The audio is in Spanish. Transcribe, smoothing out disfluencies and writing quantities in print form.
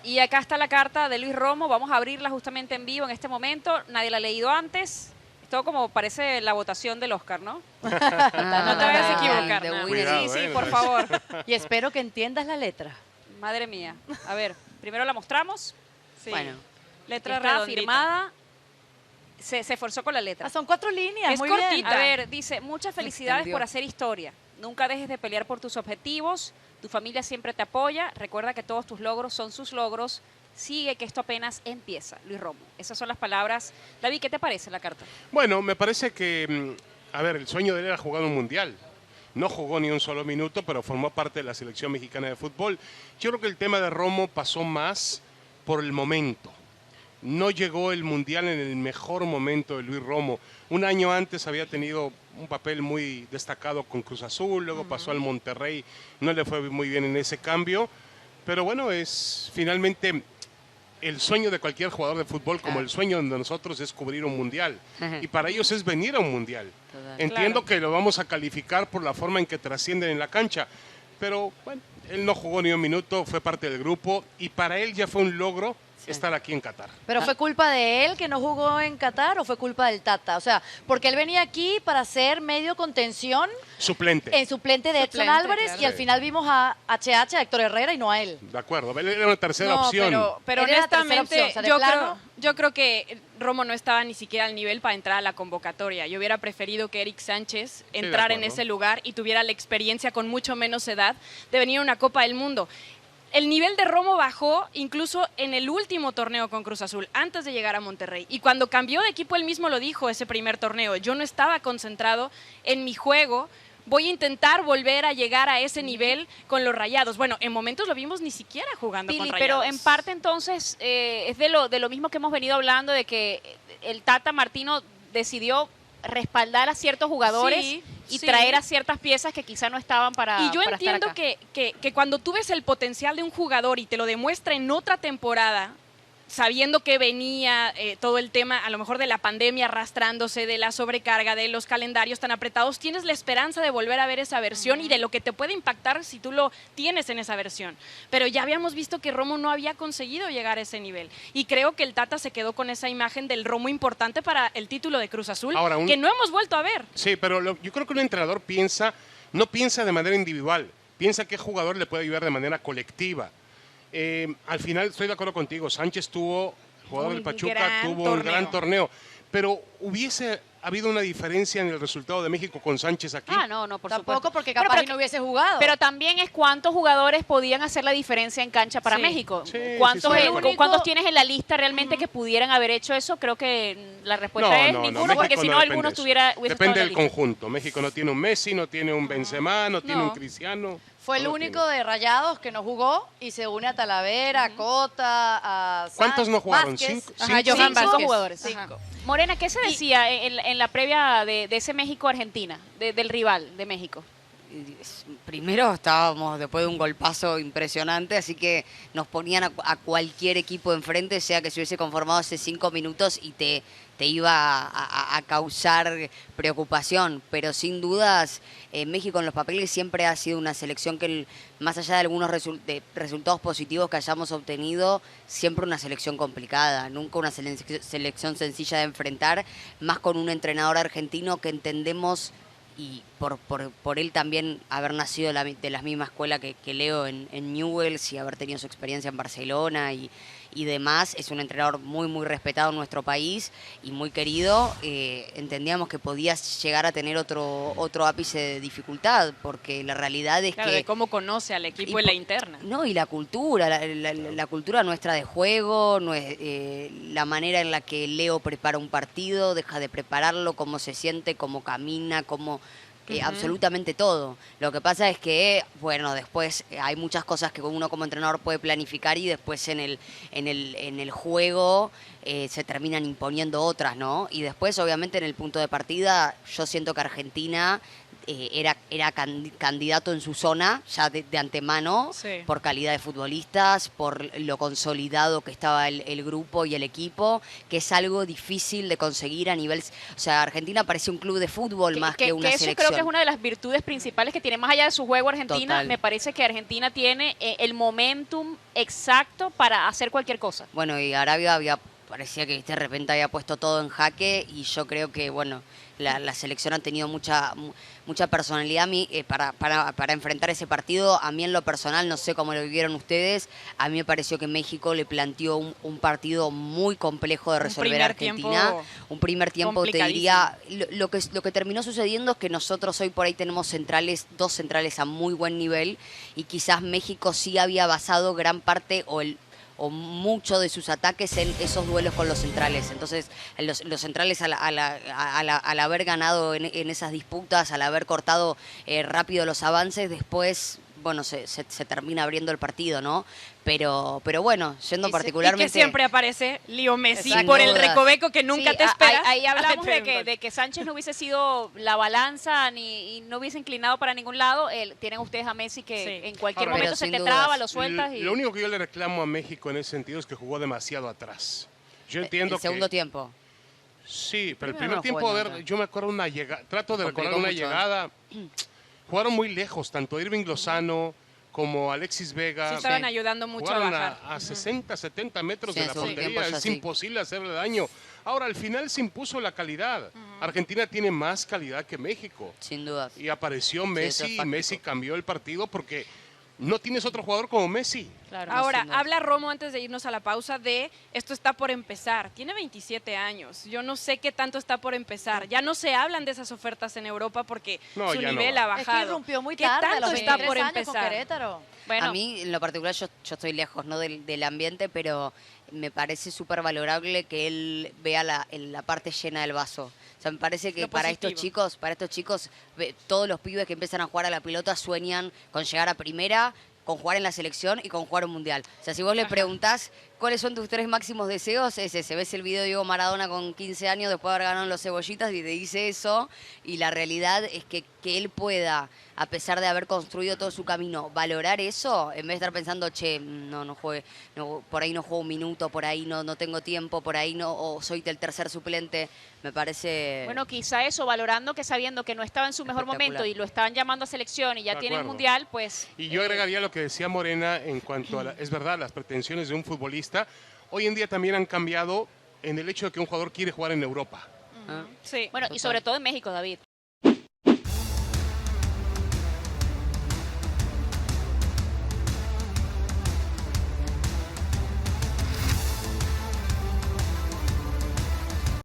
Y acá está la carta de Luis Romo. Vamos a abrirla justamente en vivo en este momento. Nadie la ha leído antes. Esto como parece la votación del Oscar, ¿no? No te vayas a equivocar. Cuidado, sí, por favor. Y espero que entiendas la letra. Madre mía. A ver, primero la mostramos. Sí. Bueno. Letra Está redondita. Firmada. Se esforzó con la letra. Son 4 líneas, es muy cortita. bien. A ver, dice, muchas felicidades por hacer historia. Nunca dejes de pelear por tus objetivos. Tu familia siempre te apoya. Recuerda que todos tus logros son sus logros. Sigue que esto apenas empieza. Luis Romo. Esas son las palabras. David, ¿qué te parece la carta? Bueno, me parece que, a ver, el sueño de él era jugar un mundial. No jugó ni un solo minuto, pero formó parte de la selección mexicana de fútbol. Yo creo que el tema de Romo pasó más por el momento. No llegó el mundial en el mejor momento de Luis Romo. Un año antes había tenido un papel muy destacado con Cruz Azul, luego pasó al Monterrey, no le fue muy bien en ese cambio. Pero bueno, es finalmente el sueño de cualquier jugador de fútbol, como el sueño de nosotros es cubrir un mundial. Y para ellos es venir a un mundial. Entiendo que lo vamos a calificar por la forma en que trascienden en la cancha, pero bueno, él no jugó ni un minuto, fue parte del grupo y para él ya fue un logro estar aquí en Qatar. ¿Pero fue culpa de él que no jugó en Qatar o fue culpa del Tata? O sea, porque él venía aquí para ser medio contención. Suplente. En suplente de Edson Álvarez, claro. y al final vimos a HH, a Héctor Herrera, y no a él. De acuerdo, él era una tercera opción. Pero Él era la tercera honestamente, opción, o sea, de plano. Yo creo que Romo no estaba ni siquiera al nivel para entrar a la convocatoria. Yo hubiera preferido que Eric Sánchez entrara en ese lugar y tuviera la experiencia con mucho menos edad de venir a una Copa del Mundo. El nivel de Romo bajó incluso en el último torneo con Cruz Azul, antes de llegar a Monterrey. Y cuando cambió de equipo, él mismo lo dijo ese primer torneo. Yo no estaba concentrado en mi juego. Voy a intentar volver a llegar a ese nivel con los Rayados. Bueno, en momentos lo vimos ni siquiera jugando con Rayados. Pero en parte entonces es de lo mismo que hemos venido hablando, de que el Tata Martino decidió respaldar a ciertos jugadores y traer a ciertas piezas que quizá no estaban para Y yo para entiendo estar acá. que cuando tú ves el potencial de un jugador y te lo demuestra en otra temporada, sabiendo que venía todo el tema, a lo mejor de la pandemia arrastrándose, de la sobrecarga, de los calendarios tan apretados, tienes la esperanza de volver a ver esa versión y de lo que te puede impactar si tú lo tienes en esa versión. Pero ya habíamos visto que Romo no había conseguido llegar a ese nivel. Y creo que el Tata se quedó con esa imagen del Romo importante para el título de Cruz Azul, que no hemos vuelto a ver. Sí, pero yo creo que un entrenador no piensa de manera individual, piensa qué jugador le puede ayudar de manera colectiva. Al final estoy de acuerdo contigo, Sánchez jugador del Pachuca, tuvo un gran torneo, pero hubiese habido una diferencia en el resultado de México con Sánchez aquí. No, por Tampoco supuesto. porque capaz no hubiese jugado. Pero también es cuántos jugadores podían hacer la diferencia en cancha para México. Sí, ¿Cuántos tienes en la lista realmente que pudieran haber hecho eso? Creo que la respuesta es ninguno, porque si no alguno hubiese depende del estado en la conjunto. México no tiene un Messi, no tiene un Benzema, no tiene un Cristiano. Fue el único de Rayados que no jugó y se une a Talavera, a Cota, a ¿Cuántos no jugaron? Vázquez. Cinco jugadores. 5. Morena, ¿qué se decía en la previa de ese México-Argentina, del rival de México? Primero estábamos después de un golpazo impresionante, así que nos ponían a cualquier equipo enfrente, sea que se hubiese conformado hace 5 minutos y te iba a causar preocupación, pero sin dudas México en los papeles siempre ha sido una selección que más allá de algunos resultados positivos que hayamos obtenido, siempre una selección complicada, nunca una selección sencilla de enfrentar, más con un entrenador argentino que entendemos, y por él también haber nacido de la misma escuela que Leo en Newell's y haber tenido su experiencia en Barcelona y demás, es un entrenador muy muy respetado en nuestro país y muy querido. Entendíamos que podía llegar a tener otro ápice de dificultad, porque la realidad es que... de cómo conoce al equipo en la interna. No, y la cultura, la cultura nuestra de juego, la manera en la que Leo prepara un partido, deja de prepararlo, cómo se siente, cómo camina, cómo... absolutamente todo. Lo que pasa es que, bueno, después hay muchas cosas que uno como entrenador puede planificar y después en el juego se terminan imponiendo otras, ¿no? Y después, obviamente, en el punto de partida, yo siento que Argentina candidato en su zona ya de antemano, Sí. por calidad de futbolistas, por lo consolidado que estaba el grupo y el equipo, que es algo difícil de conseguir a nivel... O sea, Argentina parece un club de fútbol más que una eso selección. creo que es una de las virtudes principales que tiene, más allá de su juego Argentina. Total. Me parece que Argentina tiene el momentum exacto para hacer cualquier cosa. Bueno, y Arabia parecía que de repente había puesto todo en jaque y yo creo que, bueno, la selección ha tenido mucha personalidad para enfrentar ese partido. A mí en lo personal, no sé cómo lo vivieron ustedes, a mí me pareció que México le planteó un partido muy complejo de resolver a Argentina. Un primer tiempo, te diría, lo que terminó sucediendo es que nosotros hoy por ahí tenemos dos centrales a muy buen nivel y quizás México sí había basado gran parte o mucho de sus ataques en esos duelos con los centrales. Entonces, los centrales al haber ganado en esas disputas, al haber cortado rápido los avances, después, bueno, se termina abriendo el partido, ¿no? Pero bueno, yendo particularmente... Y que siempre aparece Leo Messi Exacto. por el Sin dudas. recoveco que nunca Sí, te esperas. ahí hablamos Te- de que Sánchez no hubiese sido la balanza y no hubiese inclinado para ningún lado. Tienen ustedes a Messi que Sí. en cualquier Ahora, momento pero se sin te dudas. traba, lo sueltas y... Lo único que yo le reclamo a México en ese sentido es que jugó demasiado atrás. Yo entiendo el segundo que... tiempo. Sí, pero el Primero primer no tiempo, jugó a ver, nada. yo me acuerdo una llegada, trato de recordar Complicó una mucho, llegada. Jugaron muy lejos, tanto Irving Lozano como Alexis Vega. Sí, estaban ayudando mucho a Jugaron bajar. a 60, 70 metros Sí, de la en segundo portería. tiempo ya Es sí. imposible hacerle daño. Ahora, al final se impuso la calidad. Argentina tiene más calidad que México. Sin dudas. Y apareció eso es Messi y fáctico. Messi cambió el partido porque no tienes otro jugador como Messi. Claro. Ahora, sin duda. habla Romo antes de irnos a la pausa de esto está por empezar. Tiene 27 años. Yo no sé qué tanto está por empezar. Ya no se hablan de esas ofertas en Europa porque No, su ya no nivel va. ha bajado. Es que irrumpió muy ¿Qué tarde, a tanto los está 23 por años con empezar? Querétaro. Bueno, A mí, en lo particular, yo estoy lejos, ¿no? del ambiente, pero me parece súper valorable que él vea la parte llena del vaso. O sea, me parece que Lo para positivo. estos chicos, todos los pibes que empiezan a jugar a la pelota sueñan con llegar a primera, con jugar en la selección y con jugar un mundial. O sea, si vos le preguntás cuáles son tus 3 máximos deseos, es ese. Ves el video de Diego Maradona con 15 años después de haber ganado en los Cebollitas y te dice eso. Y la realidad es que él pueda, a pesar de haber construido todo su camino, valorar eso, en vez de estar pensando, che, no juegue, por ahí no juego un minuto, por ahí no tengo tiempo, por ahí no, o soy el tercer suplente, me parece... bueno, quizá eso, valorando que sabiendo que no estaba en su mejor Espectacular. momento y lo estaban llamando a selección y ya De tienen acuerdo. mundial, pues... Y yo agregaría lo que decía Morena en cuanto a, es verdad, las pretensiones de un futbolista. Hoy en día también han cambiado en el hecho de que un jugador quiere jugar en Europa. Ah. Sí. Bueno, y sobre todo en México, David.